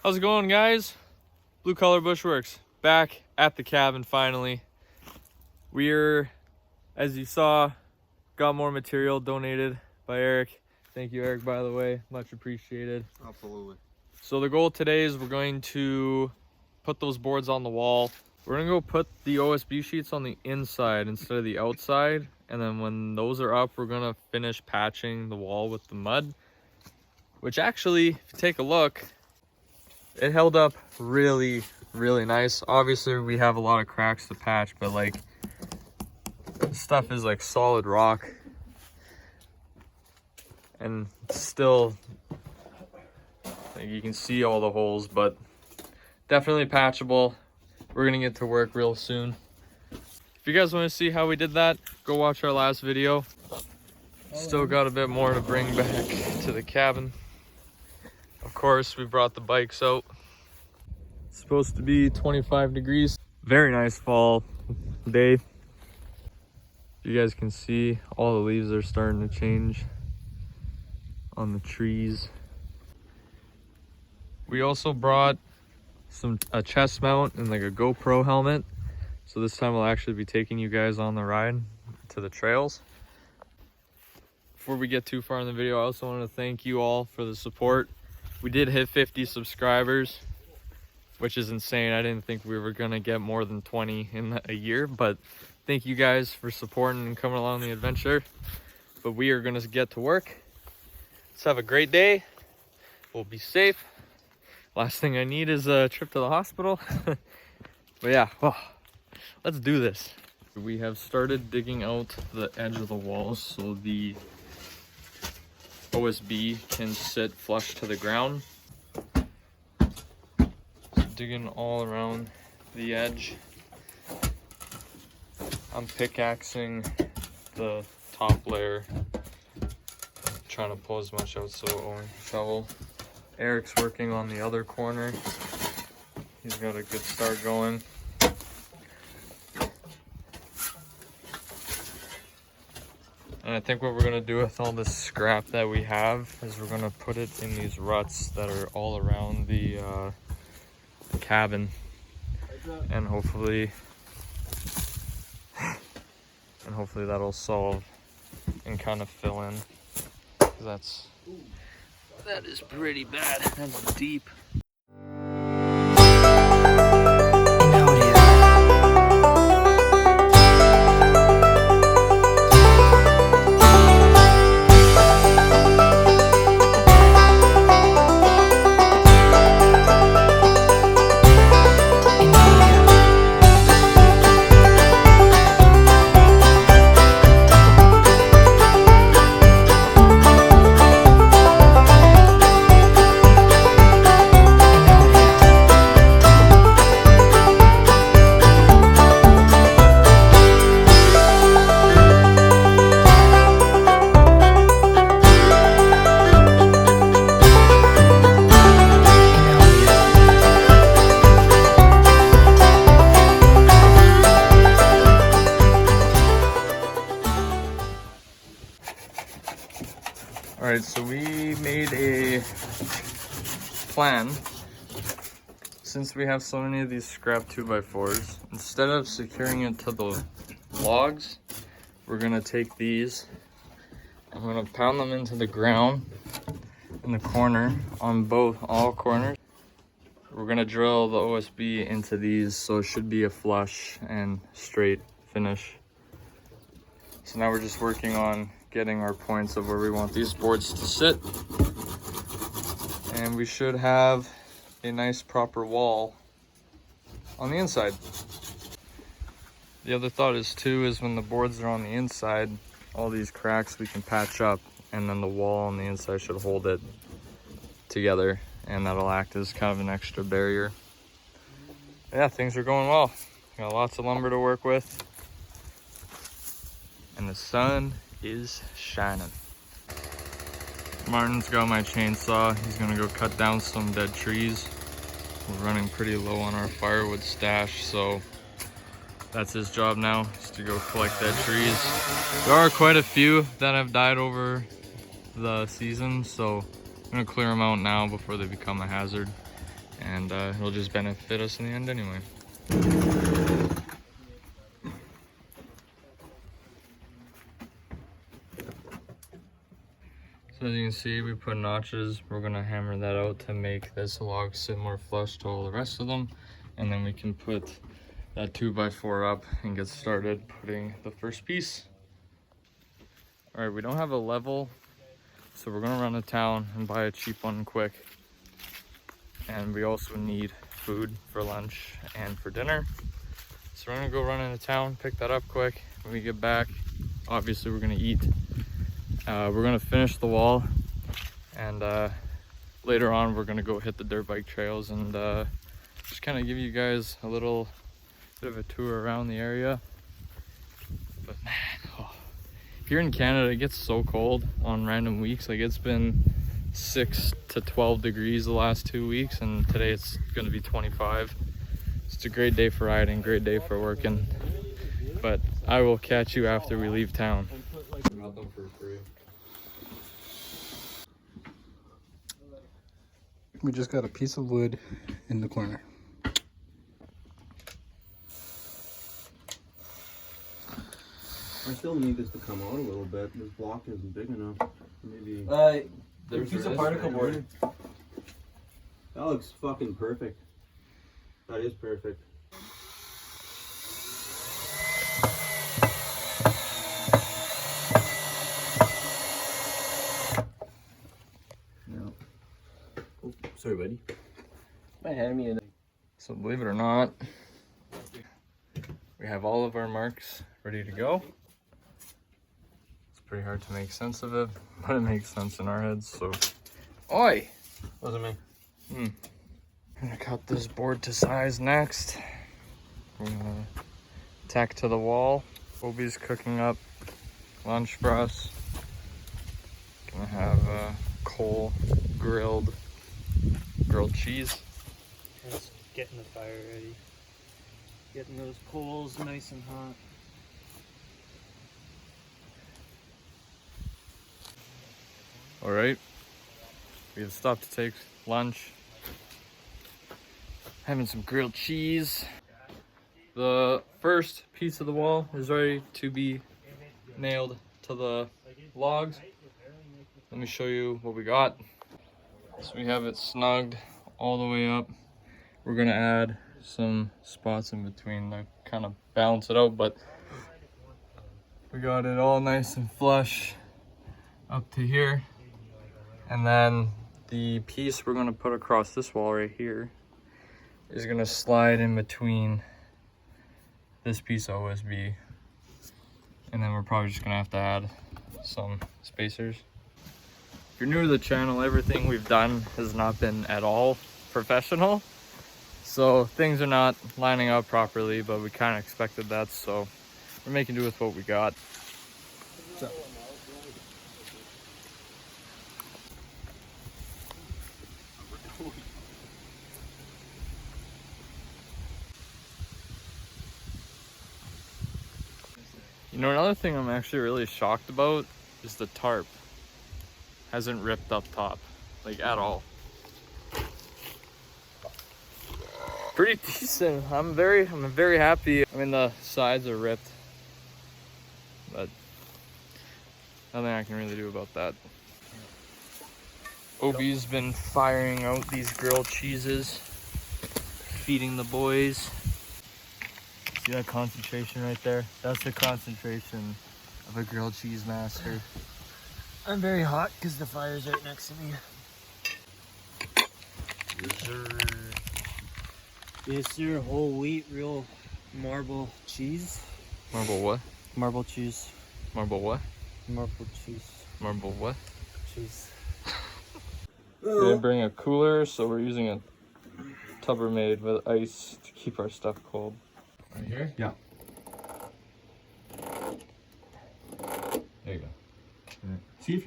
How's it going, guys? Blue Collar Bushworks back at the cabin finally. We're, as you saw, got more material donated by Eric. Thank you, Eric, by the way, much appreciated. Absolutely. So the goal today is we're going to put those boards on the wall. We're gonna go put the OSB sheets on the inside instead of the outside, and then when those are up, we're gonna finish patching the wall with the mud, which actually, if you take a look, it held up really nice. Obviously we have a lot of cracks to patch, but like, this stuff is like solid rock and still, like, you can see all the holes, but definitely patchable. We're gonna get to work real soon. If you guys want to see how we did that, go watch our last video. Still got a bit more to bring back to the cabin. Of course, we brought the bikes out. It's supposed to be 25 degrees. Very nice fall day. You guys can see all the leaves are starting to change on the trees. We also brought a chest mount and like a GoPro helmet. So this time we'll actually be taking you guys on the ride to the trails. Before we get too far in the video, I also want to thank you all for the support. We did hit 50 subscribers, which is insane. I didn't think we were gonna get more than 20 in a year, but thank you guys for supporting and coming along the adventure. But we are gonna get to work. Let's have a great day. We'll be safe. Last thing I need is a trip to the hospital. But yeah, let's do this. We have started digging out the edge of the walls so the OSB can sit flush to the ground. So digging all around the edge. I'm pickaxing the top layer, trying to pull as much out so Owen can shovel. Eric's working on the other corner. He's got a good start going. And I think what we're gonna do with all this scrap that we have is we're gonna put it in these ruts that are all around the cabin, and hopefully that'll solve and kind of fill in. 'Cause that is pretty bad. That's deep. Alright, so we made a plan. Since we have so many of these scrap 2x4s, instead of securing it to the logs, we're gonna take these, I'm gonna pound them into the ground in the corner on all corners. We're gonna drill the OSB into these so it should be a flush and straight finish. So now we're just working on getting our points of where we want these boards to sit, and we should have a nice proper wall on the inside. The other thought is when the boards are on the inside, all these cracks we can patch up, and then the wall on the inside should hold it together, and that'll act as kind of an extra barrier. Yeah, things are going well. Got lots of lumber to work with, and the sun is shining. Martin's got my chainsaw. He's gonna go cut down some dead trees. We're running pretty low on our firewood stash, so that's his job now, is to go collect dead trees. There are quite a few that have died over the season, so I'm gonna clear them out now before they become a hazard. and it'll just benefit us in the end anyway. So as you can see, we put notches. We're gonna hammer that out to make this log sit more flush to all the rest of them, and then we can put that 2x4 up and get started putting the first piece. All right, we don't have a level, so we're gonna run to town and buy a cheap one quick. And we also need food for lunch and for dinner. So we're gonna go run into town, pick that up quick. When we get back, obviously we're gonna eat. We're gonna finish the wall, and later on we're gonna go hit the dirt bike trails and just kind of give you guys a little bit of a tour around the area. But man, here in Canada it gets so cold on random weeks. Like, it's been 6 to 12 degrees the last 2 weeks, and today it's going to be 25. It's a great day for riding, great day for working, but I will catch you after we leave town. We just got a piece of wood in the corner. I still need this to come out a little bit. This block isn't big enough. Maybe There's a piece of particle board. that looks fucking perfect. That is perfect. No. Oh, sorry, buddy. My hand me in. So believe it or not, we have all of our marks ready to go. It's pretty hard to make sense of it, but it makes sense in our heads. So, oi! Wasn't me. I'm gonna cut this board to size next. We're gonna tack to the wall. Obi's cooking up lunch for us. Gonna have coal grilled cheese. Just getting the fire ready. Getting those coals nice and hot. All right, we have stopped to take lunch. Having some grilled cheese. The first piece of the wall is ready to be nailed to the logs. Let me show you what we got. So we have it snugged all the way up. We're gonna add some spots in between to kind of balance it out, but we got it all nice and flush up to here. And then the piece we're gonna put across this wall right here is gonna slide in between this piece of OSB. And then we're probably just gonna have to add some spacers. If you're new to the channel, everything we've done has not been at all professional. So things are not lining up properly, but we kind of expected that. So we're making do with what we got. So. You know, another thing I'm actually really shocked about is the tarp hasn't ripped up top, like, at all. Pretty decent. I'm very happy. I mean, the sides are ripped, but nothing I can really do about that. Obi's been firing out these grilled cheeses, feeding the boys. See that concentration right there? That's the concentration of a grilled cheese master. I'm very hot because the fire's right next to me. Yes, sir. Whole wheat, real marble cheese. Marble what? Marble cheese. Marble what? Marble cheese. Marble what? Cheese. We didn't bring a cooler, so we're using a Tuppermade with ice to keep our stuff cold. Right here? Yeah. There you go. See if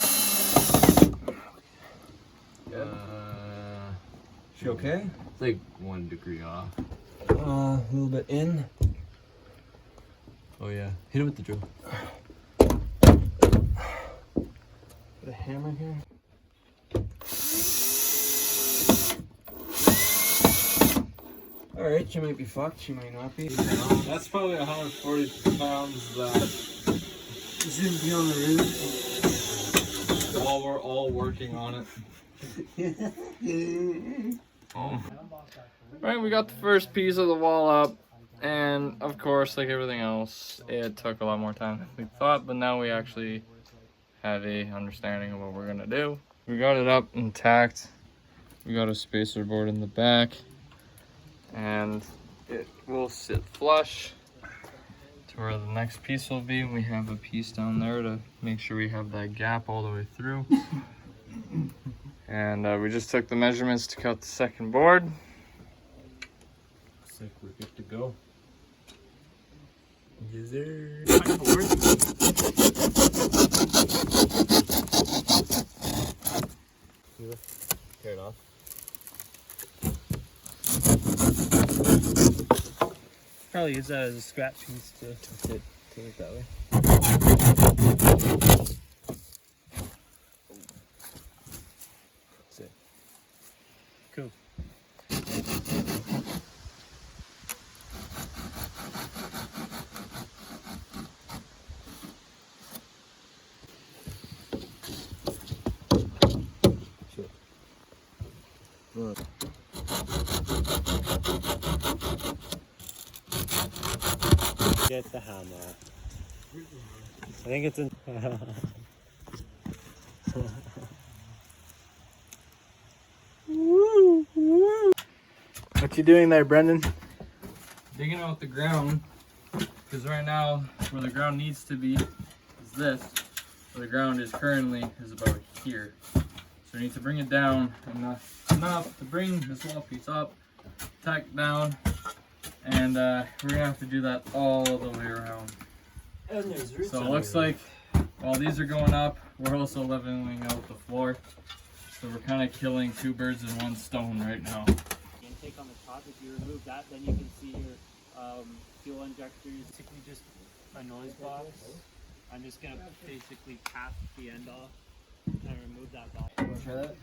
she okay? It's like 1 degree off. A little bit in. Oh yeah. Hit it with the drill. Put a hammer here. Alright, she might be fucked, she might not be. That's probably 140 pounds that Shouldn't be on the roof. while we're all working on it. Oh. Right, we got the first piece of the wall up, and of course, like everything else, it took a lot more time than we thought, but now we actually have a understanding of what we're gonna do. We got it up intact. We got a spacer board in the back, and it will sit flush to where the next piece will be. We have a piece down there to make sure we have that gap all the way through. And we just took the measurements to cut the second board. Looks like we're good to go. Yes, sir. Tear it off. Probably use that as a scrap piece to Take it that way. Sit. cool. Look. Get the hammer. I think it's in. What you doing there, Brendan? Digging out the ground, because right now where the ground needs to be is this. Where the ground is currently is about here. So we need to bring it down enough to bring this wall piece up, tack down, and we're gonna have to do that all the way around. And there's roots. So it looks like while these are going up, we're also leveling out the floor. So we're kind of killing two birds in one stone right now. Intake on the top. If you remove that, then you can see your fuel injectors. Basically, just a noise box. I'm just gonna basically cap the end off and remove that box. You wanna try that?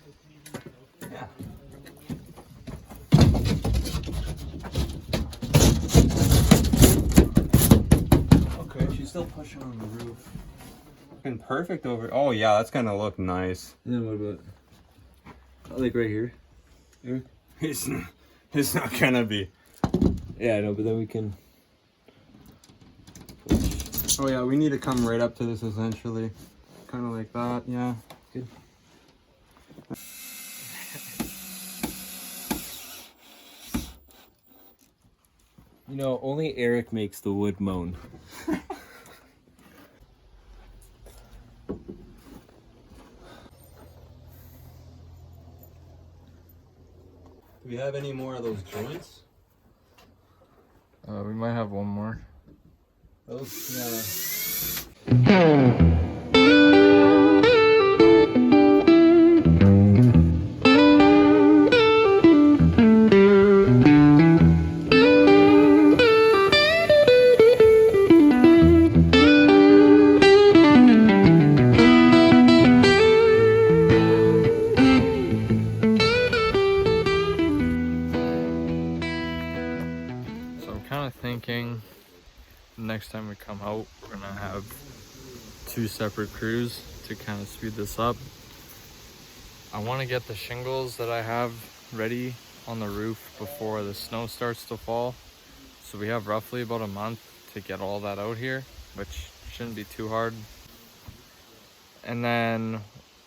Yeah. Okay, she's still pushing on the roof. Looking perfect over. Oh yeah, that's gonna look nice. And then what about, like right here? It's not gonna be. Yeah, I know, but then we can. Oh yeah, we need to come right up to this essentially. Kind of like that, yeah. Good. You know, only Eric makes the wood moan. Do we have any more of those joints? We might have one more. Those, So I'm kind of thinking next time we come out, we're gonna have two separate crews to kind of speed this up. I want to get the shingles that I have ready on the roof before the snow starts to fall. So we have roughly about a month to get all that out here, which shouldn't be too hard. And then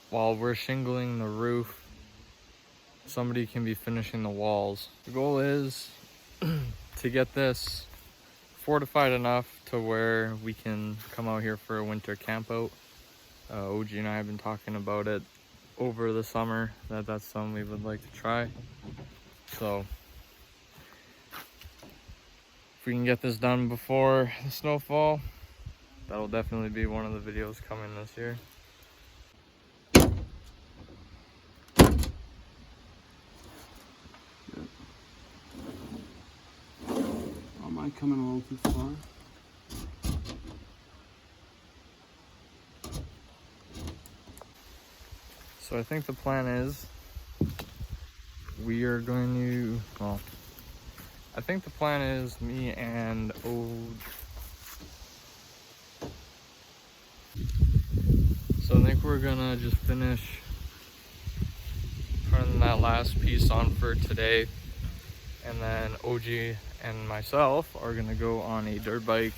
while we're shingling the roof, somebody can be finishing the walls. The goal is to get this fortified enough to where we can come out here for a winter camp out. OG and I have been talking about it over the summer, that's something we would like to try. So if we can get this done before the snowfall, that'll definitely be one of the videos coming this year. am I coming a little too far? So I think the plan is we are going to, well, I think the plan is me and So I think we're gonna just finish putting that last piece on for today. And then OG and myself are gonna go on a dirt bike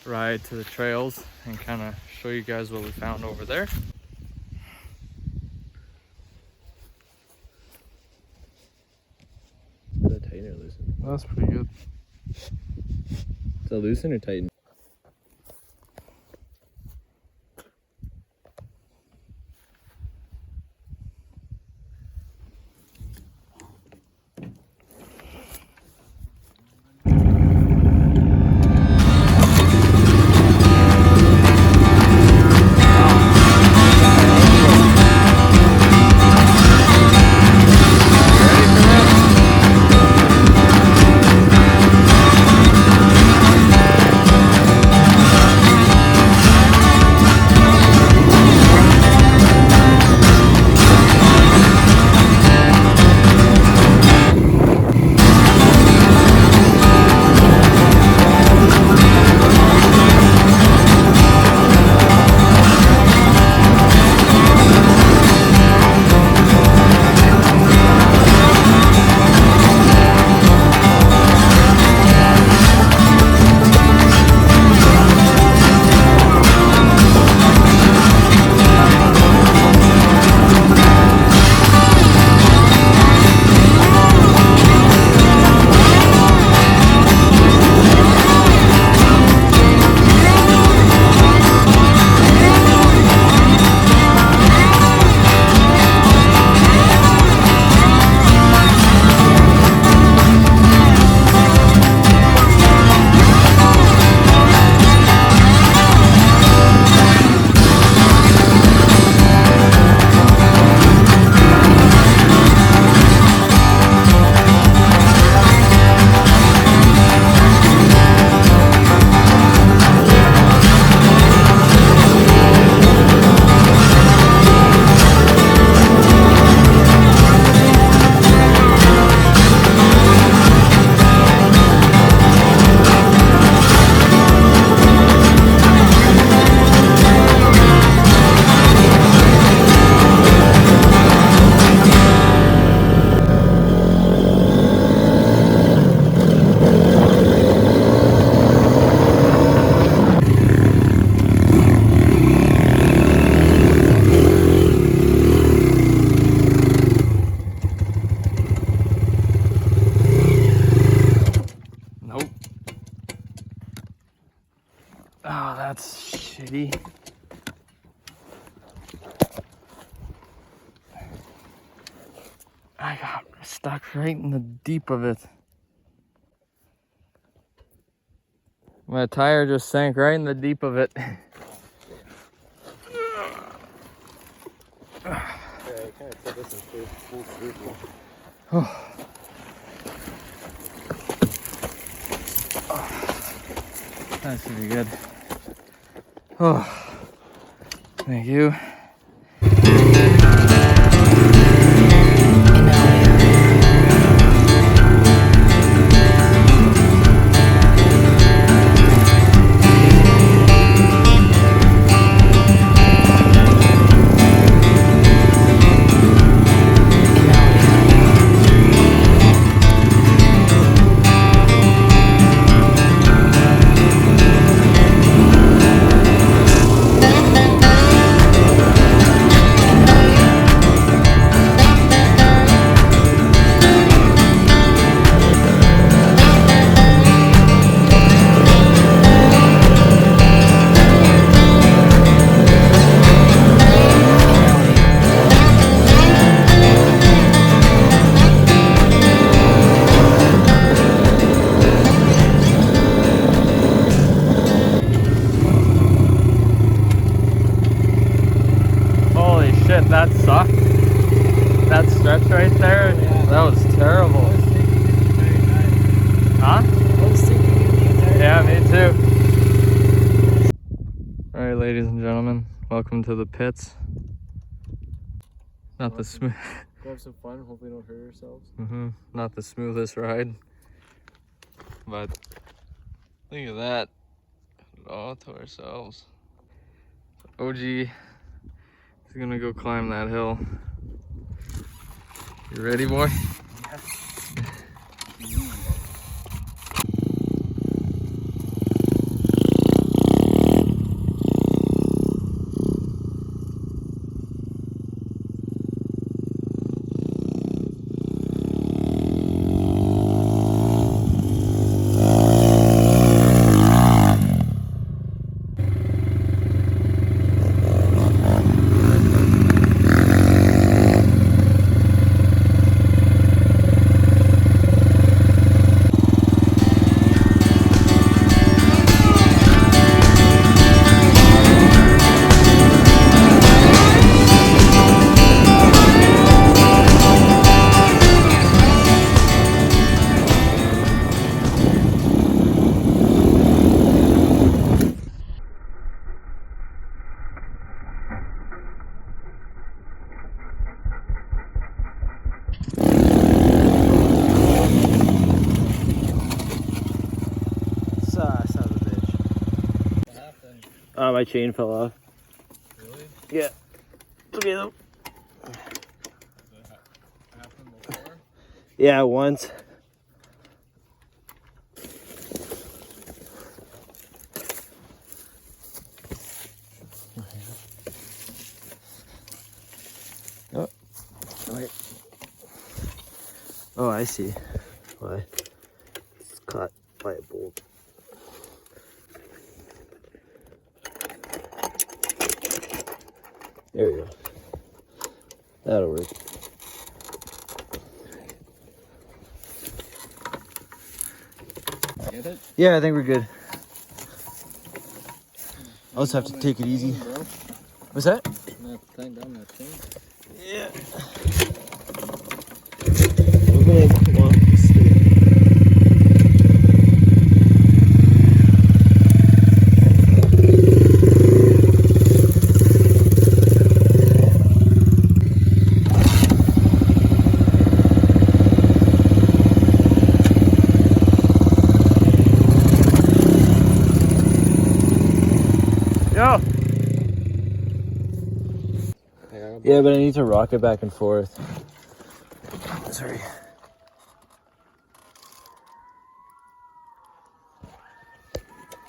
ride to the trails and kind of show you guys what we found over there. Is that tighten or loosen? That's pretty good. Is that loosen or tighten? Nope. Oh, that's shitty. I got stuck right in the deep of it. My tire just sank right in the deep of it. Yeah, I kind of put this in full circle. That should be good. Oh, thank you. Holy shit, that sucked. That stretch right there, that was terrible. Huh? Yeah, me too. Alright, ladies and gentlemen, welcome to the pits. Not the smooth. Go have some fun. Hopefully, don't hurt ourselves. Not the smoothest ride. but look at that. All to ourselves. OG is gonna go climb that hill. You ready, boy? Son of a bitch. What happened? My chain fell off. Really? Yeah. Look at them. Happened before? Yeah, once. Oh. Wait. Oh, I see. Why? It's caught by a bolt. There we go. That'll work. Get it? Yeah, I think we're good. I'll just have to take it easy. What's that? I'm gonna tighten down that chain. Yeah. Yeah, but I need to rock it back and forth. Sorry.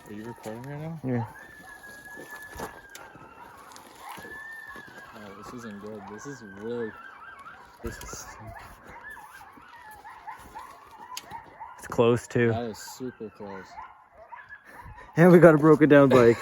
Are you recording right now? Yeah. Oh, this isn't good. This is really. This is. It's close too. That is super close. And we got a broken down bike.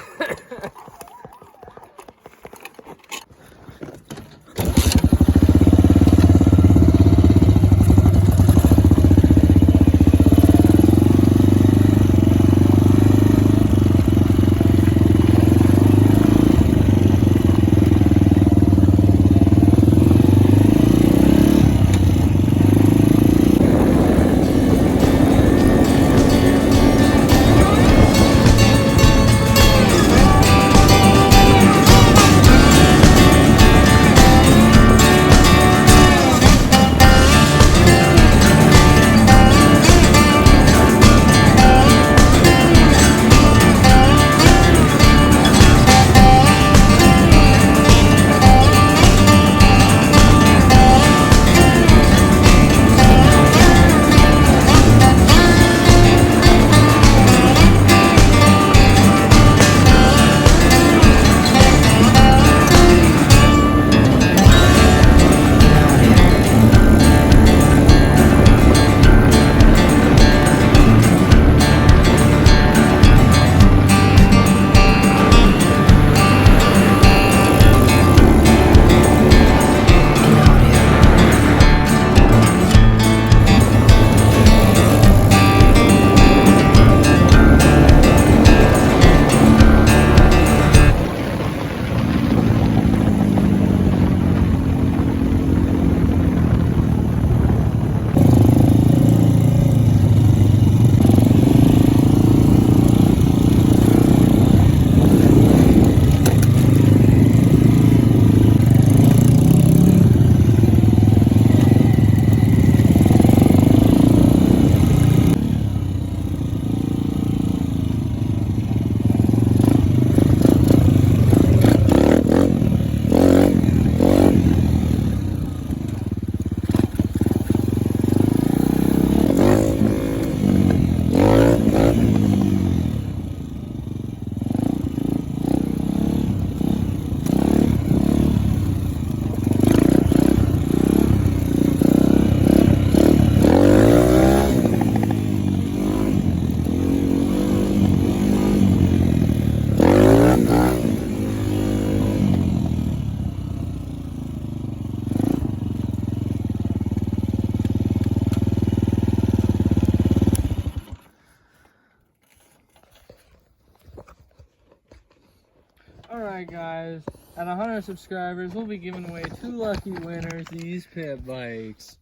Alright guys, at 100 subscribers, we'll be giving away 2 lucky winners these pit bikes.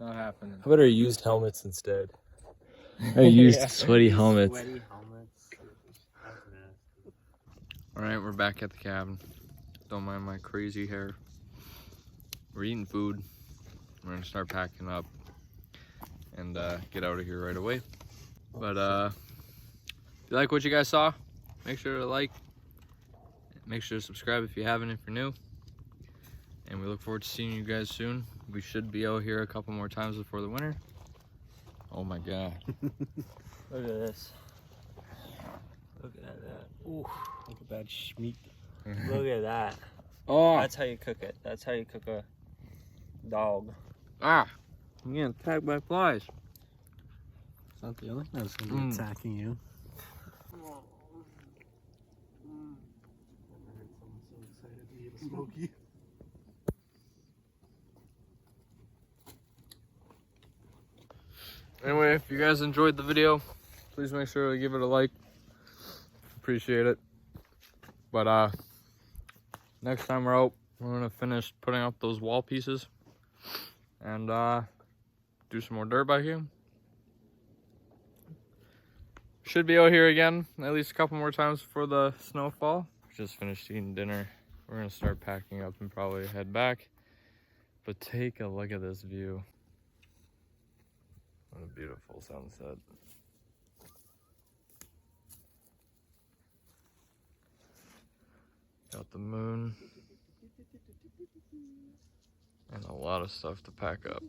Not happening. How about our used helmets instead? Our used sweaty helmets. Sweaty helmets. That's nasty. Alright, we're back at the cabin. Don't mind my crazy hair. We're eating food. We're gonna start packing up and get out of here right away. But if you like what you guys saw, make sure to like, make sure to subscribe if you haven't, if you're new. And we look forward to seeing you guys soon. We should be out here a couple more times before the winter. Oh my god. Look at this. Look at that. Ooh. Look at that schmeat. Look at that. Oh, That's how you cook it. That's how you cook a dog. I'm getting attacked by flies. It's not the only thing that's going to be attacking you. Smoky. Anyway, if you guys enjoyed the video, please make sure to give it a like. Appreciate it. But next time we're out, we're gonna finish putting up those wall pieces and do some more dirt biking. Should be out here again at least a couple more times before the snowfall. Just finished eating dinner. We're gonna start packing up and probably head back. But take a look at this view. What a beautiful sunset. Got the moon. And a lot of stuff to pack up.